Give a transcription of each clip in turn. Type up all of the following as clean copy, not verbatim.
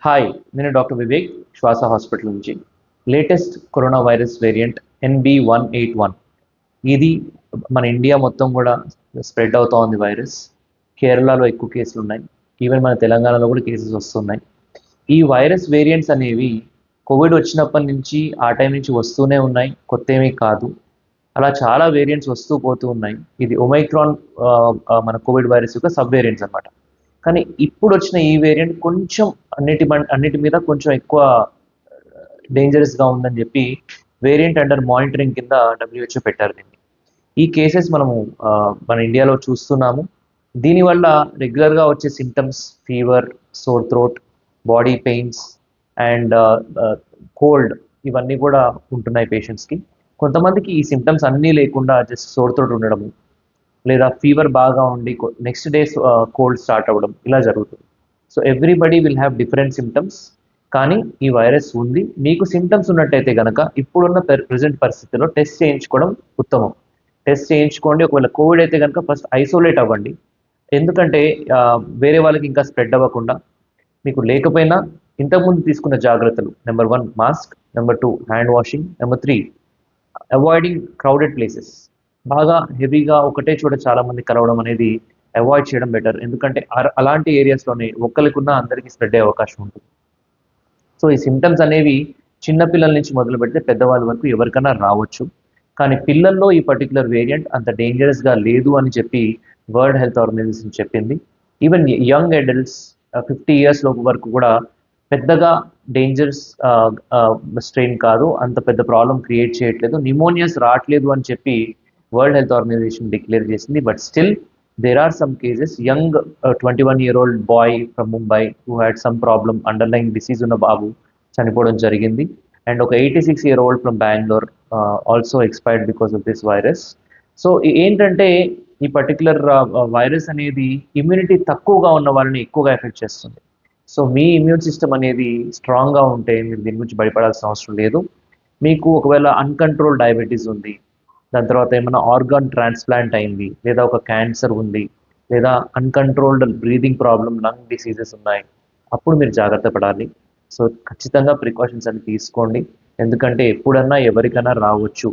Hi, నేను doctor Vivek శ్వాస hospital నుంచి. Latest corona virus variant NB181 ఇది మన ఇండియా మొత్తం కూడా స్ప్రెడ్ అవుతా ఉంది వైరస్. కేరళలో ఎక్కువ కేసులు ఉన్నాయి, ఈవెన్ మన తెలంగాణలో కూడా కేసెస్ వస్తున్నాయి. ఈ వైరస్ వేరియంట్స్ అనేవి కోవిడ్ వచ్చినప్పటి నుంచి ఆ టైం నుంచి వస్తూనే ఉన్నాయి, కొత్త ఏమీ కాదు. అలా చాలా వేరియంట్స్ వస్తూ పోతూ ఉన్నాయి. ఇది ఒమైక్రాన్ మన కోవిడ్ వైరస్ యొక్క సబ్ వేరియంట్స్ అనమాట. కానీ ఇప్పుడు వచ్చిన ఈ వేరియంట్ కొంచెం అన్నిటి మీద కొంచెం ఎక్కువ డేంజరస్గా ఉందని చెప్పి వేరియంట్ అండర్ మానిటరింగ్ కింద WHO పెట్టారు దీన్ని. ఈ కేసెస్ మనము మన ఇండియాలో చూస్తున్నాము. దీనివల్ల రెగ్యులర్గా వచ్చే symptoms fever, sore throat, body pains and cold ఇవన్నీ కూడా ఉంటున్నాయి పేషెంట్స్కి. కొంతమందికి ఈ సిమ్టమ్స్ అన్నీ లేకుండా జస్ట్ సోర్ థ్రోట్ ఉండడము, లేదా ఫీవర్ బాగా ఉండి నెక్స్ట్ డే కోల్డ్ స్టార్ట్ అవ్వడం ఇలా జరుగుతుంది. So everybody will have different symptoms. కానీ ఈ వైరస్ ఉంది. మీకు సిమ్టమ్స్ ఉన్నట్టయితే కనుక ఇప్పుడున్న ప్రజెంట్ పరిస్థితుల్లో టెస్ట్ చేయించుకోవడం ఉత్తమం. టెస్ట్ చేయించుకోండి. ఒకవేళ కోవిడ్ అయితే కనుక ఫస్ట్ ఐసోలేట్ అవ్వండి. ఎందుకంటే వేరే వాళ్ళకి ఇంకా స్ప్రెడ్ అవ్వకుండా. మీకు లేకపోయినా ఇంతకుముందు తీసుకున్న జాగ్రత్తలు: number 1 mask, number 2 hand washing, number 3 avoiding crowded places. బాగా హెవీగా ఒకటే చోట చాలామంది కలవడం అనేది అవాయిడ్ చేయడం బెటర్. ఎందుకంటే అలాంటి ఏరియాస్లోనే ఒక్కరికున్న అందరికీ స్ప్రెడ్ అయ్యే అవకాశం ఉంటుంది. సో ఈ సిమ్టమ్స్ అనేవి చిన్నపిల్లల నుంచి మొదలు పెడితే పెద్దవాళ్ళ వరకు ఎవరికైనా రావచ్చు. కానీ పిల్లల్లో ఈ పర్టికులర్ వేరియంట్ అంత డేంజరస్గా లేదు అని చెప్పి వరల్డ్ హెల్త్ ఆర్గనైజేషన్ చెప్పింది. ఈవెన్ యంగ్ అడల్ట్స్ 50 years లోపు వరకు కూడా పెద్దగా డేంజరస్ స్ట్రెయిన్ కాదు, అంత పెద్ద ప్రాబ్లం క్రియేట్ చేయట్లేదు, నిమోనియాస్ రావట్లేదు అని చెప్పి వరల్డ్ హెల్త్ ఆర్గనైజేషన్ డిక్లేర్ చేసింది. But still there are some cases. Young 21-year-old boy from Mumbai who had some problem, underlying disease ఉన్న బాబు చనిపోవడం జరిగింది. అండ్ ఒక 86-year-old from Bangalore also expired because of this virus. So ఏంటంటే ఈ particular virus అనేది immunity తక్కువగా ఉన్న వాళ్ళని ఎక్కువగా ఎఫెక్ట్ చేస్తుంది. సో మీ ఇమ్యూన్ సిస్టమ్ అనేది స్ట్రాంగ్గా ఉంటే మీరు దీని గురించి భయపడాల్సిన అవసరం లేదు. మీకు ఒకవేళ అన్కంట్రోల్ డయాబెటీస్ ఉంది, దాని తర్వాత ఏమైనా ఆర్గాన్ ట్రాన్స్ప్లాంట్ అయింది, లేదా ఒక క్యాన్సర్ ఉంది, లేదా uncontrolled breathing problem, lung diseases ఉన్నాయి, అప్పుడు మీరు జాగ్రత్త పడాలి. సో ఖచ్చితంగా ప్రికాషన్స్ అన్ని తీసుకోండి. ఎందుకంటే ఎప్పుడన్నా ఎవరికైనా రావచ్చు,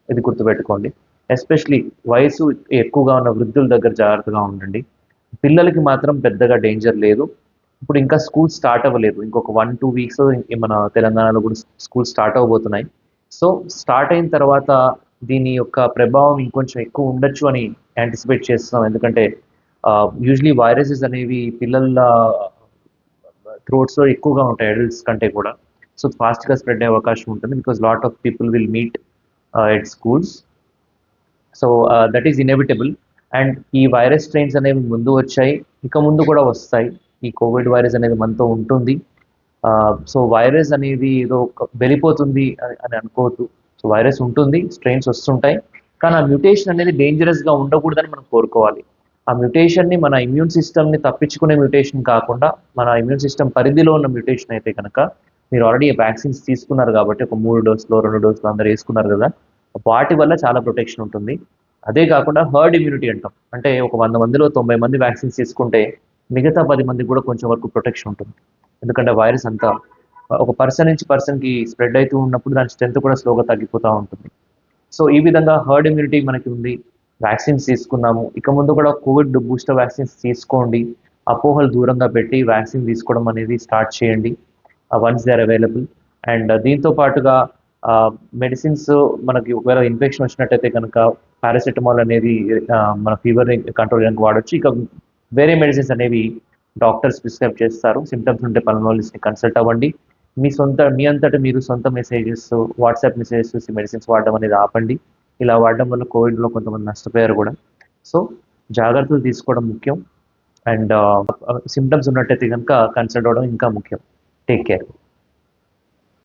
ఇది గుర్తుపెట్టుకోండి. ఎస్పెషలీ వయసు ఎక్కువగా ఉన్న వృద్ధుల దగ్గర జాగ్రత్తగా ఉండండి. పిల్లలకి మాత్రం పెద్దగా డేంజర్ లేదు. ఇప్పుడు ఇంకా స్కూల్ స్టార్ట్ అవ్వలేదు, ఇంకొక 1-2 weeks మన తెలంగాణలో కూడా స్కూల్ స్టార్ట్ అవ్వబోతున్నాయి. సో స్టార్ట్ అయిన తర్వాత దీని యొక్క ప్రభావం ఇంకొంచెం ఎక్కువ ఉండొచ్చు అని యాంటిసిపేట్ చేస్తున్నాం. ఎందుకంటే యూజువలీ వైరసెస్ అనేవి పిల్లల థ్రోట్స్లో ఎక్కువగా ఉంటాయి అడల్ట్స్ కంటే కూడా. సో ఫాస్ట్గా స్ప్రెడ్ అయ్యే అవకాశం ఉంటుంది, because lot of people will meet at schools. So that is inevitable. And ఈ వైరస్ స్ట్రెయిన్స్ అనేవి ముందు వచ్చాయి, ఇక ముందు కూడా వస్తాయి. ఈ కోవిడ్ వైరస్ అనేది మనతో ఉంటుంది. సో వైరస్ అనేది ఏదో వెళ్ళిపోతుంది అని అనుకోవద్దు. సో వైరస్ ఉంటుంది, స్ట్రెయిన్స్ వస్తుంటాయి, కానీ ఆ మ్యూటేషన్ అనేది డేంజరస్గా ఉండకూడదని మనం కోరుకోవాలి. ఆ మ్యూటేషన్ని మన ఇమ్యూన్ సిస్టమ్ని తప్పించుకునే మ్యూటేషన్ కాకుండా మన ఇమ్యూన్ సిస్టమ్ పరిధిలో ఉన్న మ్యూటేషన్ అయితే కనుక, మీరు ఆల్రెడీ వ్యాక్సిన్స్ తీసుకున్నారు కాబట్టి ఒక 3 డోసులు 2 డోసులు అందరూ వేసుకున్నారు కదా, వాటి వల్ల చాలా ప్రొటెక్షన్ ఉంటుంది. అదే కాకుండా హర్డ్ ఇమ్యూనిటీ అంటాం, అంటే ఒక 100 మందిలో 90 మంది వ్యాక్సిన్స్ తీసుకుంటే మిగతా 10 మందికి కూడా కొంచెం వరకు ప్రొటెక్షన్ ఉంటుంది. ఎందుకంటే వైరస్ అంతా ఒక పర్సన్ నుంచి పర్సన్కి స్ప్రెడ్ అవుతూ ఉన్నప్పుడు దాని స్ట్రెంత్ కూడా స్లోగా తగ్గిపోతూ ఉంటుంది. సో ఈ విధంగా హర్డ్ ఇమ్యూనిటీ మనకి ఉంది, వ్యాక్సిన్స్ తీసుకున్నాము. ఇక ముందు కూడా కోవిడ్ బూస్టర్ వ్యాక్సిన్స్ తీసుకోండి. అపోహలు దూరంగా పెట్టి వ్యాక్సిన్ తీసుకోవడం అనేది స్టార్ట్ చేయండి once they are available. And దీంతో పాటుగా మెడిసిన్స్ మనకి ఒకవేళ ఇన్ఫెక్షన్ వచ్చినట్టయితే కనుక పారాసెటమాల్ అనేది మన ఫీవర్ని కంట్రోల్ చేయడానికి వాడచ్చు. ఇక వేరే మెడిసిన్స్ అనేవి డాక్టర్స్ ప్రిస్క్రైబ్ చేస్తారు. సిమ్టమ్స్ ఉంటే పల్మనాలజిస్ట్ని కన్సల్ట్ అవ్వండి. మీ అంతటా మీరు సొంత మెసేజెస్, వాట్సాప్ మెసేజెస్ చూసి మెడిసిన్స్ వాడడం అనేది ఆపండి. ఇలా వాడడం వల్ల కోవిడ్లో కొంతమంది నష్టపోయారు కూడా. సో జాగ్రత్తలు తీసుకోవడం ముఖ్యం. అండ్ సిమ్టమ్స్ ఉన్నట్టయితే కనుక కన్సల్ట్ అవ్వడం ఇంకా ముఖ్యం. Take care.